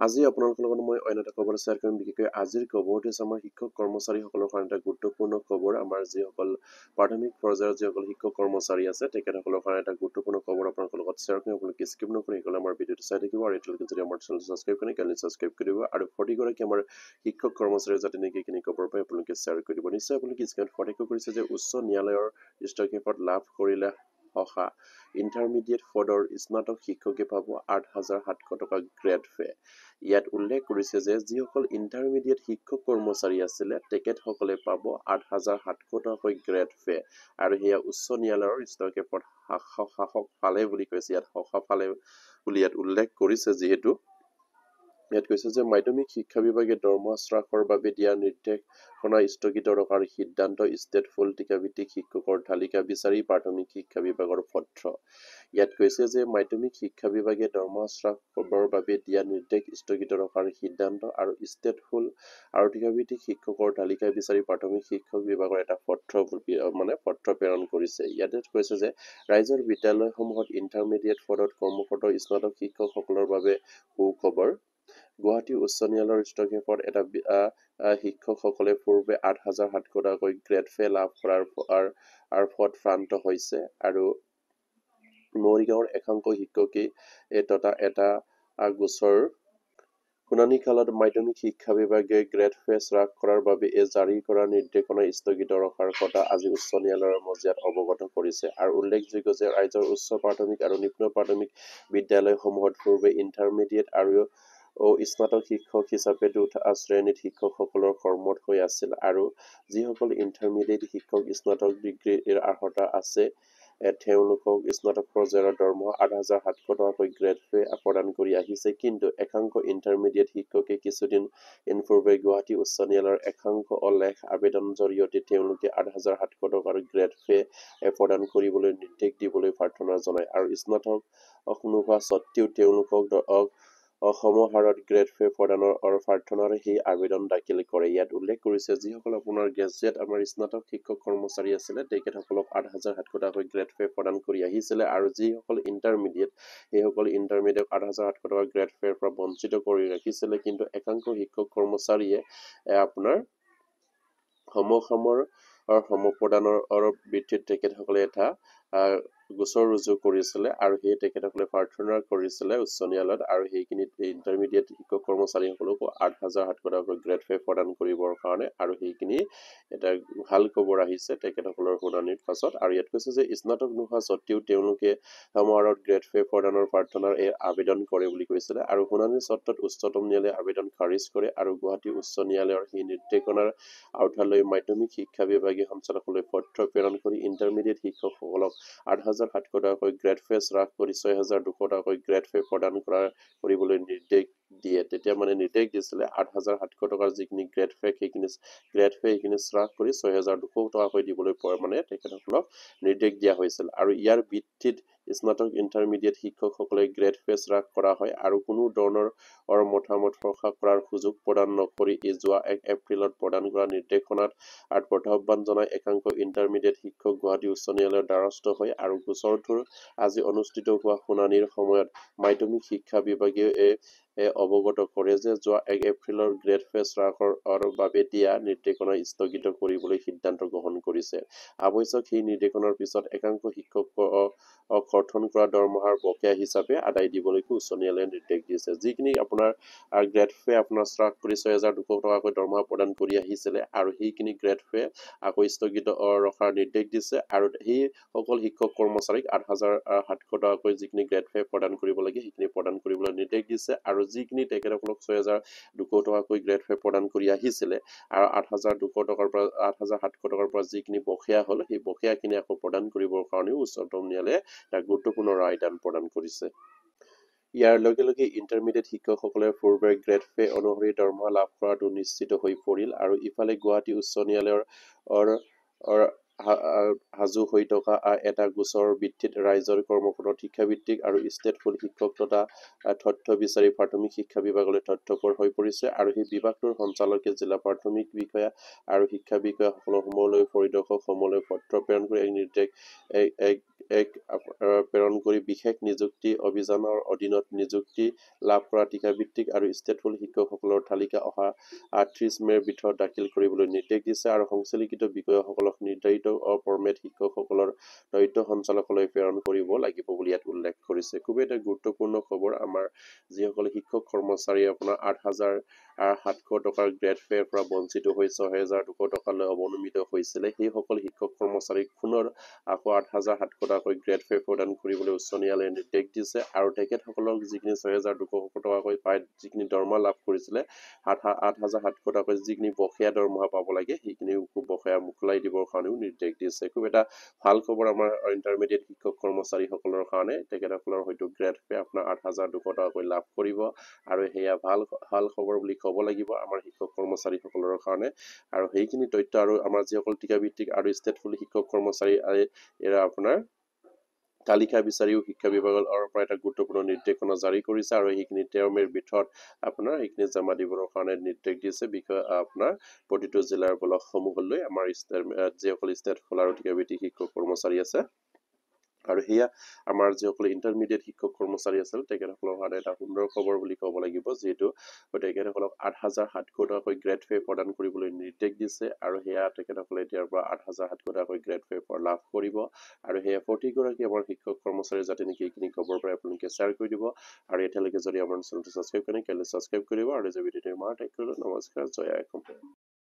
আজি আপোনালোকৰ লগত মই অন্য এটা খবৰ শ্বেয়াৰ কৰিম বিশেষকৈ আজিৰ খবৰটো হৈছে আমাৰ শিক্ষক কৰ্মচাৰীসকলৰ কাৰণে এটা গুৰুত্বপূৰ্ণ খবৰ আমাৰ যিসকল প্ৰাথমিক পৰ্যায়ৰ যিসকল শিক্ষক কৰ্মচাৰী আছে তেখেতসকলৰ কাৰণে এটা গুৰুত্বপূৰ্ণ খবৰ আপোনালোকৰ লগত শ্বেয়াৰ কৰিম আপোনালোকে স্কিপ নকৰি সকলে আমাৰ ভিডিঅ'টো চাই থাকিব আৰু এতিয়ালৈকে যদি আমাৰ চেনেল সাবস্ক্ৰাইব কৰে কাইণ্ডলি সাবস্ক্ৰাইব কৰি দিব আৰু প্ৰতিগৰাকী আমাৰ শিক্ষক কৰ্মচাৰী যাতে নেকি খবৰ পায় আপোনালোকে শ্বেয়াৰ কৰি দিব নিশ্চয় আপোনালোকে স্ক্ৰীনত সঠিক কৰিছে যে উচ্চ ন্যায়ালয়ৰ স্থগিত লাভ কৰিলে সহা ইণ্টাৰমিডিয়েট পদৰ স্নাতক শিক্ষকে পাব ৮৭০০ টকা গ্ৰেড ফে ইয়াত উল্লেখ কৰিছে যে যিসকল ইণ্টাৰমিডিয়েট শিক্ষক কৰ্মচাৰী আছিল তেখেতসকলে পাব ৮৭০০ টকা গ্ৰেড ফে আৰু হেয়া উচ্চ ন্যায়ালয়ৰ স্থগিত শাসক ফালে বুলি কৈছে ইয়াত সহা ফালে বুলি ইয়াত উল্লেখ কৰিছে যিহেতু ইয়াত কৈছে যে মাধ্যমিক শিক্ষা বিভাগে দৰমহা হ্ৰাসৰ বাবে দিয়া নিৰ্দেশনা স্থগিত ৰখাৰ সিদ্ধান্ত ষ্টেট ফুল টিকাভিত্তিক শিক্ষকৰ তালিকা বিচাৰি প্ৰাথমিক শিক্ষা বিভাগৰ পত্ৰ ইয়াত কৈছে যে মাধ্যমিক শিক্ষা বিভাগে দৰমহা হ্ৰাসৰ বাবে দিয়া নিৰ্দেশ স্থগিত ৰখাৰ সিদ্ধান্ত আৰু ষ্টেট ফুল আৰু টিকাভিত্তিক শিক্ষকৰ তালিকা বিচাৰি প্ৰাথমিক শিক্ষক বিভাগৰ এটা পত্ৰ প্ৰেৰণ কৰিছে ইয়াতে কৈছে যে ৰাজ্যৰ বিদ্যালয়সমূহত ইণ্টাৰমিডিয়েট পদত কৰ্মৰত স্নাতক শিক্ষকসকলৰ বাবে সুখবৰ গুৱাহাটী উচ্চ ন্যায়ালয়ৰ স্থগিত এটা শিক্ষকসকলে পূৰ্বে ৮৭০০ টকাকৈ গ্ৰেড ফে লাভ কৰাৰ ফলত প্ৰান্ত হৈছে আৰু মৰিগাঁৱৰ একাংশ শিক্ষকে এটা গোচৰ শুনানি কালত মাধ্যমিক শিক্ষা বিভাগে গ্ৰেড ফে হ্ৰাস কৰাৰ বাবে জাৰি কৰা নিৰ্দেশনা স্থগিত ৰখাৰ কথা আজি উচ্চ ন্যায়ালয়ৰ মজিয়াত অৱগত কৰিছে আৰু উল্লেখযোগ্য যে ৰাজ্যৰ উচ্চ প্ৰাথমিক আৰু নিম্ন প্ৰাথমিক বিদ্যালয়সমূহত পূৰ্বে ইণ্টাৰমিডিয়েট আৰু স্নাতক শিক্ষক হিচাপে দুটা শ্ৰেণীত শিক্ষকসকলৰ কৰ্মৰত হৈ আছিল আৰু যিসকল ইণ্টাৰমিডিয়েট শিক্ষক স্নাতক ডিগ্ৰীৰ আৰ্হতা আছে তেওঁলোকক স্নাতক পৰ্যায়ৰ দৰমহা ৮৭০০ টকাকৈ গ্ৰেড ফে প্ৰদান কৰি আহিছে কিন্তু একাংশ ইণ্টাৰমিডিয়েট শিক্ষকে কিছুদিন পূৰ্বে গুৱাহাটী উচ্চ ন্যায়ালয়ৰ একাংশ অলেখ আবেদনৰ জৰিয়তে তেওঁলোকে ৮৭০০ টকাৰ গ্ৰেড ফে প্ৰদান কৰিবলৈ নিৰ্দেশ দিবলৈ প্ৰাৰ্থনা জনায় আৰু স্নাতক নোহোৱা স্বত্তেও তেওঁলোকক সমহাৰত গ্ৰেড ফে প্ৰদানৰ প্ৰাৰ্থনাৰ সেই আবেদন দাখিল কৰে ইয়াত উল্লেখ কৰিছে যিসকল আপোনাৰ গ্ৰেজুৱেট আমাৰ স্নাতক শিক্ষক কৰ্মচাৰী আছিলে তেখেতসকলক ৮৭০০ টকাকৈ গ্ৰেড ফে প্ৰদান কৰি আহিছিলে আৰু যিসকল ইণ্টাৰমিডিয়েট সেইসকল ইণ্টাৰমিডিয়েট ৮৭০০ টকা গ্ৰেড ফেৰ পৰা বঞ্চিত কৰি ৰাখিছিলে কিন্তু একাংশ শিক্ষক কৰ্মচাৰীয়ে আপোনাৰ সমপ্ৰদানৰ ভিত্তিত তেখেতসকলে এটা গোচৰ ৰুজু কৰিছিলে আৰু সেই তেখেতসকলে প্ৰাৰ্থনা কৰিছিলে উচ্চ ন্যায়ালয়ত আৰু সেইখিনি ইণ্টাৰমিডিয়েট শিক্ষক কৰ্মচাৰীসকলকো ৮৭০০ টকাকৈ গ্ৰেড ফে প্ৰদান কৰিবৰ কাৰণে আৰু সেইখিনি এটা ভাল খবৰ আহিছে তেখেতসকলৰ শুনানিৰ পাছত আৰু ইয়াত কৈছে যে স্নাতক নোহোৱা স্বত্তেও তেওঁলোকে সমাৰোহত গ্ৰেড ফে প্ৰদানৰ প্ৰাৰ্থনাৰ আবেদন কৰে বুলি কৈছিলে আৰু শুনানিৰ চৰ্তত উচ্চতম ন্যায়ালয়ে আবেদন খাৰিজ কৰে আৰু গুৱাহাটী উচ্চ ন্যায়ালয়ৰ সেই নিৰ্দেশনাৰ আওতালৈ মাধ্যমিক শিক্ষা বিভাগীয় সঞ্চালকালয়লৈ পত্ৰ প্ৰেৰণ কৰি ইণ্টাৰমিডিয়েট শিক্ষকসকলক ৮৭০০ টকাকৈ গ্ৰেড ফে হ্ৰাস কৰি ৬২০০ টকাকৈ গ্ৰেড ফে প্ৰদান কৰিবলৈ নিৰ্দেশ দিয়ে তেতিয়া নিৰ্দেশ দিছিলে ৮৭০০ টকাৰ যিখিনি গ্ৰেড ফে সেইখিনি হ্ৰাস কৰি ৬২০০ টকাকৈ দিবলৈ তেখেতসকলক নিৰ্দেশ দিয়া হৈছিল আৰু ইয়াৰ ভিত্তিত স্নাতক ইণ্টাৰমিডিয়েট শিক্ষকসকলে গ্ৰেড ফে হ্ৰাস কৰা হয় আৰু কোনো ধৰণৰ মতামত প্ৰকাশ কৰাৰ সুযোগ প্ৰদান নকৰি যোৱা ১ এপ্ৰিলত প্ৰদান কৰা নিৰ্দেশনাত প্ৰত্যাহ্বান জনাই একাংশ ইণ্টাৰমিডিয়েট শিক্ষক গুৱাহাটী উচ্চ ন্যায়ালয়ৰ দ্বাৰস্থ হয় আৰু গোচৰটোৰ আজি অনুষ্ঠিত হোৱা শুনানিৰ সময়ত মাধ্যমিক শিক্ষা বিভাগে অৱগত কৰে যে যোৱা ১ এপ্ৰিলৰ গ্ৰেড ফে হ্ৰাসৰ বাবে দিয়া নিৰ্দেশনা স্থগিত কৰিবলৈ সিদ্ধান্ত গ্ৰহণ কৰিছে অৱশ্যে সেই নিৰ্দেশনাৰ পিছত একাংশ শিক্ষক গঠন কৰা দৰমহাৰ বকেয়া হিচাপে আদায় দিবলৈ উচ্চ ন্যায়ালয়ে নিৰ্দেশ দিছে যিখিনি আপোনাৰ গ্ৰেড ফে আপোনাৰ হ্ৰাস কৰি ৬২০০ টকাকৈ দৰমহা প্ৰদান কৰি আহিছিলে আৰু সেইখিনি গ্ৰেড ফে আকৌ স্থগিত ৰখাৰ নিৰ্দেশ দিছে আৰু সেই সকল শিক্ষক কৰ্মচাৰীক ৮৭০০ টকাকৈ যিখিনি গ্ৰেড ফে প্ৰদান কৰিব লাগে সেইখিনি প্ৰদান কৰিবলৈ নিৰ্দেশ দিছে আৰু যিখিনি তেখেতসকলক ৬২০০ টকাকৈ গ্ৰেড ফে প্ৰদান কৰি আহিছিলে আৰু ৮৭০০ টকাৰ পৰা যিখিনি বকেয়া হ'ল সেই বকেয়াখিনি আকৌ প্ৰদান কৰিবৰ কাৰণেও উচ্চতম ন্যায়ালয়ে এটা গুৰুত্বপূৰ্ণ ৰায়দান প্ৰদান কৰিছে ইয়াৰ লগে লগে ইণ্টাৰমিডিয়েট শিক্ষকসকলে পূৰ্বে গ্ৰেড ফে অনুসৰি দৰমহা লাভ কৰাটো নিশ্চিত হৈ পৰিল আৰু ইফালে গুৱাহাটী উচ্চ ন্যায়ালয়ৰ হাজু হৈ থকা এটা গোচৰৰ ভিত্তিত ৰাজ্যৰ কৰ্মৰত শিক্ষাভিত্তিক আৰু ষ্টেট ফুল শিক্ষক তথা তথ্য বিচাৰি প্ৰাথমিক শিক্ষা বিভাগলৈ তথ্যকৰ হৈ পৰিছে আৰু সেই বিভাগটোৰ সঞ্চালকে জিলা প্ৰাথমিক বিষয়া আৰু শিক্ষা বিষয়াসকলৰ সমূহলৈ পৰিদৰ্শক সমূহলৈ পত্ৰ প্ৰেৰণ কৰি এক প্ৰেৰণ কৰি বিশেষ নিযুক্তি অভিযানৰ অধীনত নিযুক্তি লাভ কৰা টিকাভিত্তিক আৰু ষ্টেটফুল শিক্ষকসকলৰ তালিকা অহা ৩০ মে'ৰ ভিতৰত দাখিল কৰিবলৈ নিৰ্দেশ দিছে আৰু সংশ্লিষ্ট বিষয়াসকলক নিৰ্ধাৰিত ফৰ্মেট শিক্ষকসকলৰ দায়িত্ব সঞ্চালকলৈ প্ৰেৰণ কৰিব লাগিব বুলি ইয়াত উল্লেখ কৰিছে। খুবেই এটা গুৰুত্বপূৰ্ণ খবৰ। আমাৰ যিসকল শিক্ষক কৰ্মচাৰী আপোনাৰ ৮,৭০০ টকাৰ গ্ৰেড পে'ৰ পৰা বঞ্চিত হৈ ৬,২০০ টকালৈ অৱনমিত হৈছিলে, সেইসকল শিক্ষক কৰ্মচাৰীক পুনৰ আকৌ ৮,৭০০ টকাকৈ গ্ৰেড পে' প্ৰদান কৰিবলৈ উচ্চ ন্যায়ালয়ে নিৰ্দেশ দিছে আৰু তেখেতসকলক যিখিনি ৬,২০০ টকাকৈ পাই যিখিনি দৰমহা লাভ কৰিছিলে ৮,৭০০ টকাকৈ যিখিনি বকেয়া দৰমহা পাব লাগে সেইখিনি বকেয়া মোকলাই দিবৰ কাৰণেও নিৰ্দেশ দিছে। খুব এটা ভাল খবৰ আমাৰ ইণ্টাৰমিডিয়েট শিক্ষক কৰ্মচাৰীসকলৰ কাৰণে। তেখেতসকলৰ হয়তো গ্ৰেড পে' আপোনাৰ ৮,২০০ টকাকৈ লাভ কৰিব আৰু সেয়া ভাল খবৰ বুলি ক'ব লাগিব আমাৰ শিক্ষক কৰ্মচাৰীসকলৰ কাৰণে। আৰু সেইখিনি তথ্য আৰু আমাৰ যিসকল টিকাভিত্তিক আৰু ষ্টেটফুল শিক্ষক কৰ্মচাৰী এৰা আপোনাৰ তালিকা বিচাৰিও শিক্ষা বিভাগৰ পৰা এটা গুৰুত্বপূৰ্ণ নিৰ্দেশনা জাৰি কৰিছে আৰু সেইখিনি ১৩ মে'ৰ ভিতৰত আপোনাৰ সেইখিনি জমা দিবৰ কাৰণে নিৰ্দেশ দিছে আপোনাৰ প্ৰতিটো জিলাৰ ব্লকসমূহলৈ আমাৰ যিসকল ষ্টেটফুল আৰু টিকাভিত্তিক শিক্ষক কৰ্মচাৰী আছে। আৰু সেয়া আমাৰ যিসকল ইণ্টাৰমিডিয়েট শিক্ষক কৰ্মচাৰী আছিল তেখেতসকলৰ কাৰণে এটা সুন্দৰ খবৰ বুলি ক'ব লাগিব, যিহেতু তেখেতসকলক ৮,৭০০ টকাকৈ গ্ৰেড পে' প্ৰদান কৰিবলৈ নিৰ্দেশ দিছে আৰু সেয়া তেখেতসকলে এতিয়াৰ পৰা ৮,৭০০ টকাকৈ গ্ৰেড পে' লাভ কৰিব আৰু সেয়া প্ৰতিগৰাকী আমাৰ শিক্ষক কৰ্মচাৰী যাতে নেকি এইখিনি খবৰ পাই আপোনালোকে শ্বেয়াৰ কৰি দিব আৰু এতিয়ালৈকে যদি আমাৰ চেনেলটো ছাবস্ক্ৰাইব কৰে কাইলৈ ছাবস্ক্ৰাইব কৰিব আৰু যে ভিডিঅ'টো নমস্কাৰ, জয় অসম।